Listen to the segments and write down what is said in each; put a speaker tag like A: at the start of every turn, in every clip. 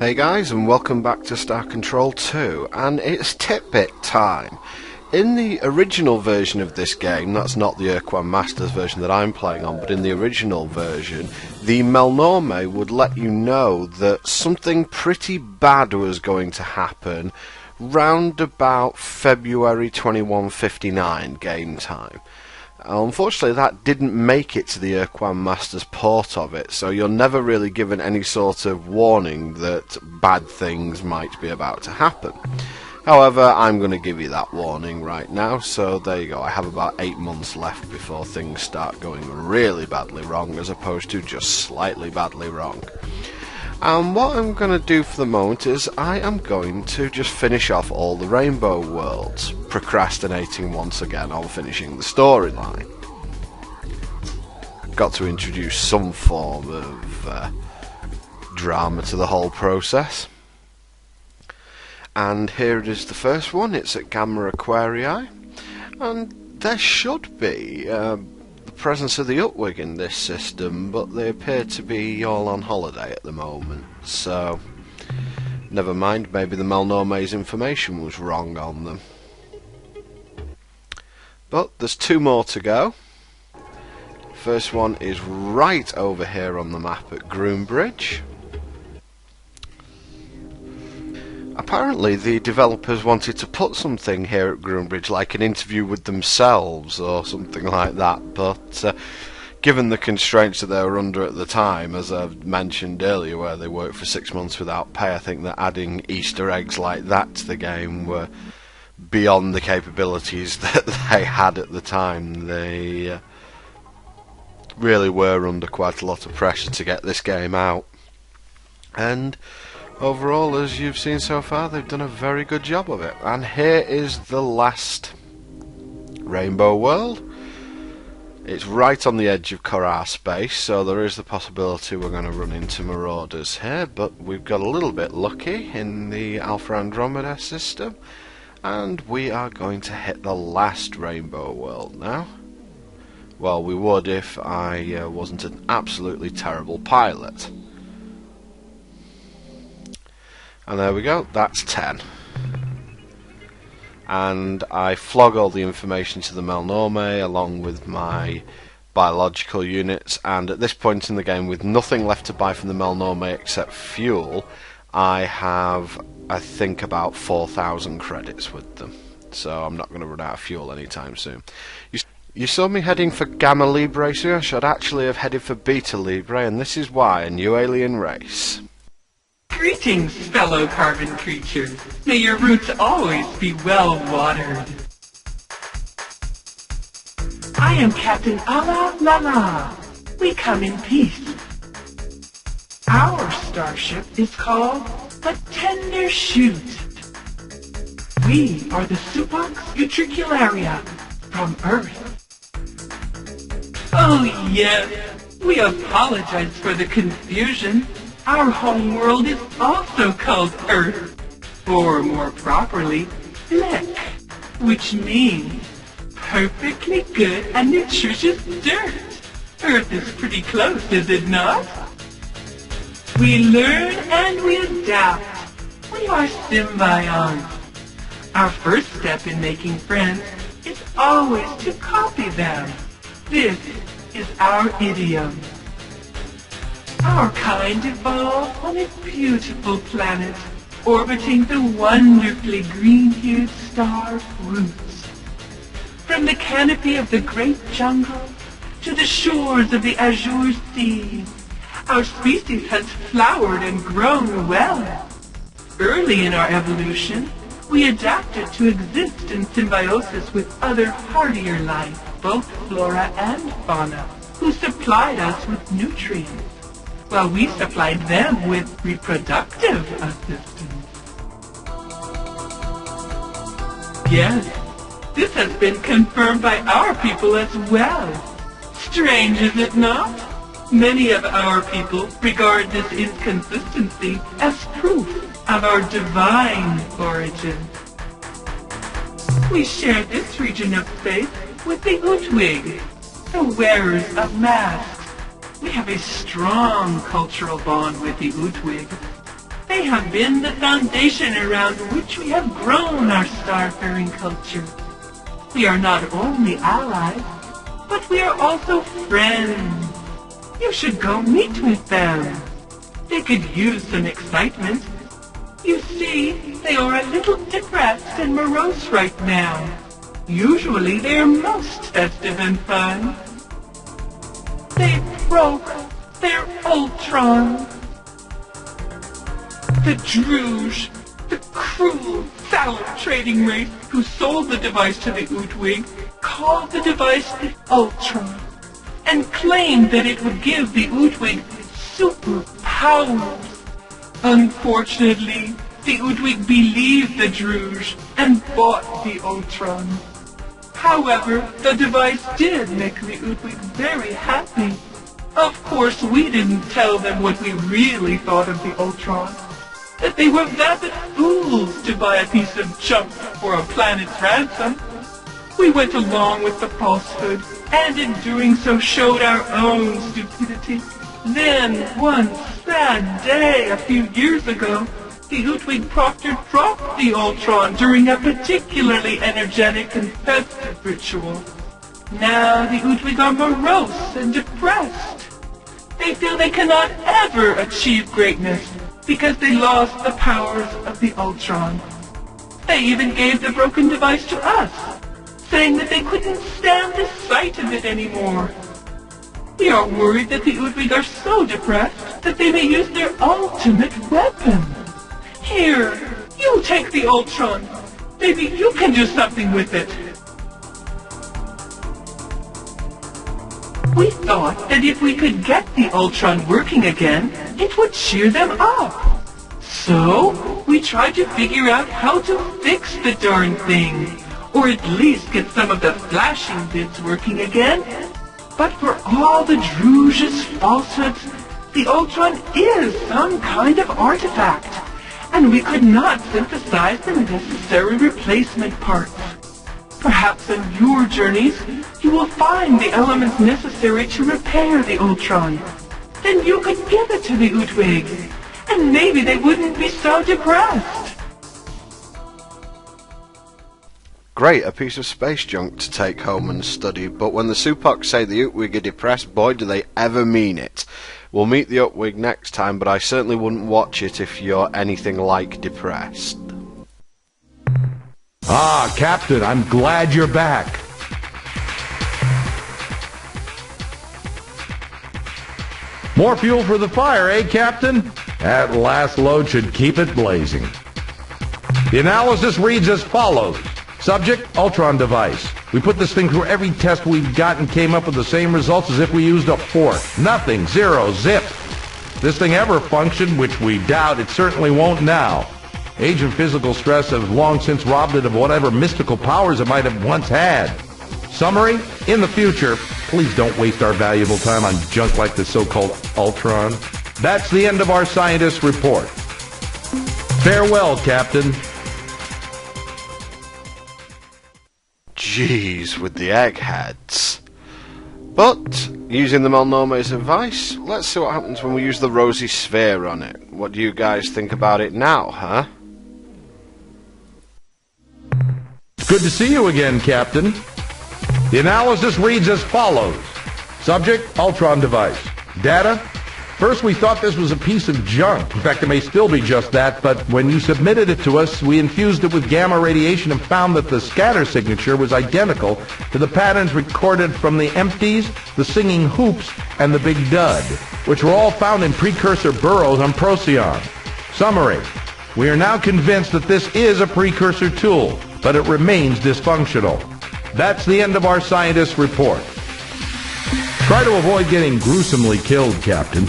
A: Hey guys, and welcome back to Star Control 2, and it's Tidbit time. In the original version of this game, that's not the Ur-Quan Masters version that I'm playing on, but in the original version, the Melnorme would let you know that something pretty bad was going to happen round about February 2159 game time. Unfortunately, that didn't make it to the Ur-Quan Masters port of it, so you're never really given any sort of warning that bad things might be about to happen. However, I'm going to give you that warning right now, so there you go. I have about 8 months left before things start going really badly wrong, as opposed to just slightly badly wrong. And what I'm going to do for the moment is I am going to just finish off all the Rainbow Worlds, procrastinating once again on finishing the storyline. Got to introduce some form of drama to the whole process. And here it is, the first one. It's at Gamma Aquarii, and there should be the presence of the Utwig in this system, but they appear to be all on holiday at the moment, so never mind, maybe the Melnorme's information was wrong on them. But there's 2 more to go. First one is right over here on the map at Groombridge. Apparently the developers wanted to put something here at Groombridge, like an interview with themselves or something like that, but given the constraints that they were under at the time, as I've mentioned earlier, where they worked for 6 months without pay, I think that adding Easter eggs like that to the game were beyond the capabilities that they had at the time. They really were under quite a lot of pressure to get this game out, and overall, as you've seen so far, they've done a very good job of it. And here is the last Rainbow World. It's right on the edge of Korra space, so there is the possibility we're going to run into Marauders here, but we've got a little bit lucky in the Alpha Andromeda system, and we are going to hit the last Rainbow World now. Well, we would if I wasn't an absolutely terrible pilot. And there we go, that's 10. And I flog all the information to the Melnorme along with my biological units, and at this point in the game, with nothing left to buy from the Melnorme except fuel, I have, I think, about 4,000 credits with them. So I'm not going to run out of fuel anytime soon. You saw me heading for Gamma Librae, so I should actually have headed for Beta Librae, and this is why: a new alien race.
B: Greetings, fellow carbon creatures. May your roots always be well watered. I am Captain Ala Lala. We come in peace. Our starship is called the Tender Shoot. We are the Supox Utricularia from Earth. Oh yes, we apologize for the confusion. Our home world is also called Earth, or more properly, Fleck, which means perfectly good and nutritious dirt. Earth is pretty close, is it not? We learn and we adapt. We are symbionts. Our first step in making friends is always to copy them. This is our idiom. Our kind evolved on a beautiful planet, orbiting the wonderfully green-hued star Roots. From the canopy of the great jungle to the shores of the azure sea, our species has flowered and grown well. Early in our evolution, we adapted to exist in symbiosis with other hardier life, both flora and fauna, who supplied us with nutrients, while we supplied them with reproductive assistance. Yes, this has been confirmed by our people as well. Strange, is it not? Many of our people regard this inconsistency as proof of our divine origin. We share this region of space with the Utwig, the wearers of masks. We have a strong cultural bond with the Utwig. They They have been the foundation around which we have grown our starfaring culture. We are not only allies, but we are also friends. You should go meet with them. They could use some excitement. You see, they are a little depressed and morose right now. Usually they are most festive and fun. They broke their Ultron. The Druge, the cruel, foul trading race who sold the device to the Utwig, called the device the Ultron, and claimed that it would give the Utwig superpowers. Unfortunately, the Utwig believed the Druge and bought the Ultron. However, the device did make the Utwig very happy. Of course, we didn't tell them what we really thought of the Ultron. That they were vapid fools to buy a piece of junk for a planet's ransom. We went along with the falsehood, and in doing so showed our own stupidity. Then, one sad day a few years ago, the Utwig Proctor dropped the Ultron during a particularly energetic and festive ritual. Now the Utwig are morose and depressed. They feel they cannot ever achieve greatness because they lost the powers of the Ultron. They even gave the broken device to us, saying that they couldn't stand the sight of it anymore. We are worried that the Utwig are so depressed that they may use their ultimate weapon. Here, you take the Ultron. Maybe you can do something with it. We thought that if we could get the Ultron working again, it would cheer them up. So, we tried to figure out how to fix the darn thing, or at least get some of the flashing bits working again. But for all the Druge's falsehoods, the Ultron is some kind of artifact, and we could not synthesize the necessary replacement parts. Perhaps on your journeys, you will find the elements necessary to repair the Ultron. Then you could give it to the Utwig, and maybe they wouldn't be so depressed.
A: Great, a piece of space junk to take home and study, but when the Supox say the Utwig are depressed, boy do they ever mean it. We'll meet the Utwig next time, but I certainly wouldn't watch it if you're anything like depressed.
C: Ah, Captain, I'm glad you're back. More fuel for the fire, eh, Captain? That last load should keep it blazing. The analysis reads as follows. Subject, Ultron device. We put this thing through every test we've got and came up with the same results as if we used a fork. Nothing, zero, zip. If this thing ever functioned, which we doubt, it certainly won't now. Age and physical stress have long since robbed it of whatever mystical powers it might have once had. Summary, in the future, please don't waste our valuable time on junk like the so-called Ultron. That's the end of our scientist report. Farewell, Captain.
A: Jeez, with the eggheads. But, using the Melnome's advice, let's see what happens when we use the rosy sphere on it. What do you guys think about it now, huh?
C: Good to see you again, Captain. The analysis reads as follows. Subject, Ultron device. Data, first we thought this was a piece of junk. In fact, it may still be just that, but when you submitted it to us, we infused it with gamma radiation and found that the scatter signature was identical to the patterns recorded from the empties, the singing hoops, and the big dud, which were all found in precursor burrows on Procyon. Summary. We are now convinced that this is a precursor tool, but it remains dysfunctional. That's the end of our scientist report. Try to avoid getting gruesomely killed, Captain.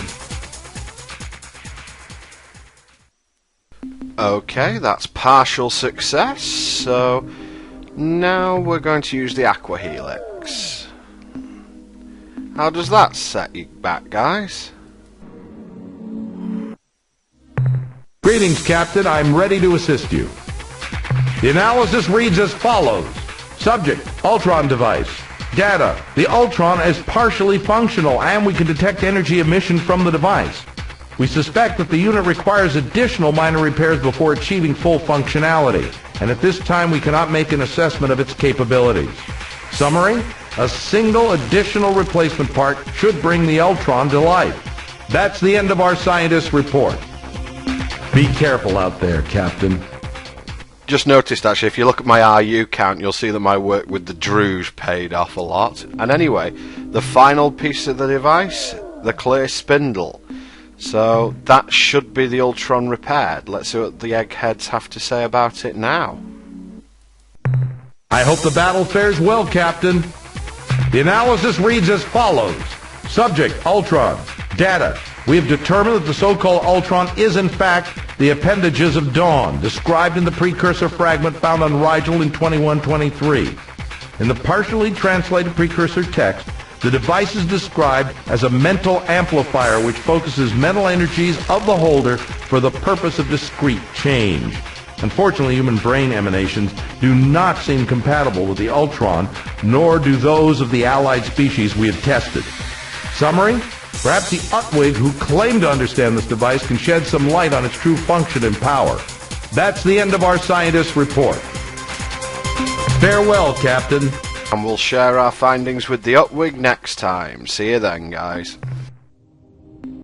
A: Okay, that's partial success, so now we're going to use the Aqua Helix. How does that set you back, guys?
C: Greetings, Captain. I'm ready to assist you. The analysis reads as follows. Subject, Ultron device. Data, the Ultron is partially functional and we can detect energy emission from the device. We suspect that the unit requires additional minor repairs before achieving full functionality, and at this time we cannot make an assessment of its capabilities. Summary: a single additional replacement part should bring the Ultron to life. That's the end of our scientist's report. Be careful out there, Captain.
A: Just noticed, actually, if you look at my RU count, you'll see that my work with the Druze paid off a lot. And anyway, the final piece of the device, the clear spindle. So that should be the Ultron repaired. Let's see what the eggheads have to say about it now.
C: I hope the battle fares well, Captain. The analysis reads as follows. Subject, Ultron. Data. We have determined that the so-called Ultron is in fact the appendages of Dawn, described in the precursor fragment found on Rigel in 2123. In the partially translated precursor text, the device is described as a mental amplifier which focuses mental energies of the holder for the purpose of discrete change. Unfortunately, human brain emanations do not seem compatible with the Ultron, nor do those of the allied species we have tested. Summary? Perhaps the Utwig, who claim to understand this device, can shed some light on its true function and power. That's the end of our scientist's report. Farewell, Captain.
A: And we'll share our findings with the Utwig next time. See you then, guys.